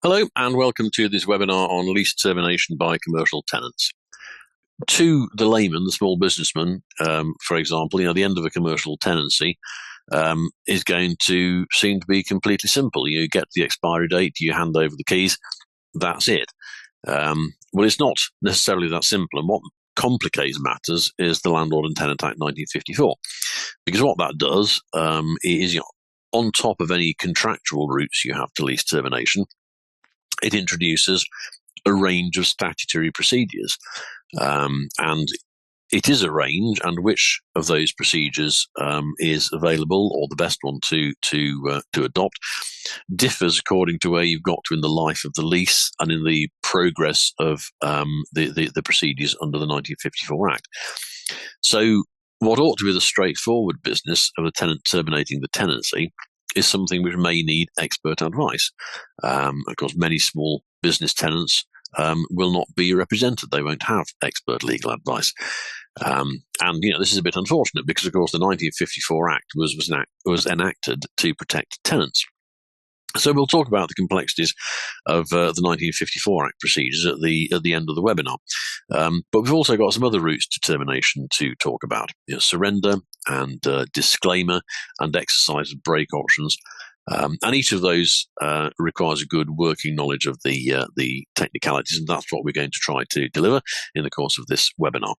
Hello and welcome to this webinar on lease termination by commercial tenants. To the layman, the small businessman, for example, the end of a commercial tenancy is going to seem to be completely simple. You get the expiry date, you hand over the keys, that's it. Well, it's not necessarily that simple, and what complicates matters is the Landlord and Tenant Act 1954, because what that does is, on top of any contractual routes you have to lease termination, it introduces a range of statutory procedures, and it is a range, and which of those procedures is available or the best one to adopt differs according to where you've got to in the life of the lease and in the progress of the procedures under the 1954 Act. So what ought to be the straightforward business of a tenant terminating the tenancy is something which may need expert advice. Of course, many small business tenants will not be represented. They won't have expert legal advice. And this is a bit unfortunate because, of course, the 1954 Act was enacted to protect tenants. So we'll talk about the complexities of the 1954 Act procedures at the end of the webinar. But we've also got some other routes to termination to talk about: surrender and disclaimer and exercise of break options. And each of those requires a good working knowledge of the technicalities, and that's what we're going to try to deliver in the course of this webinar.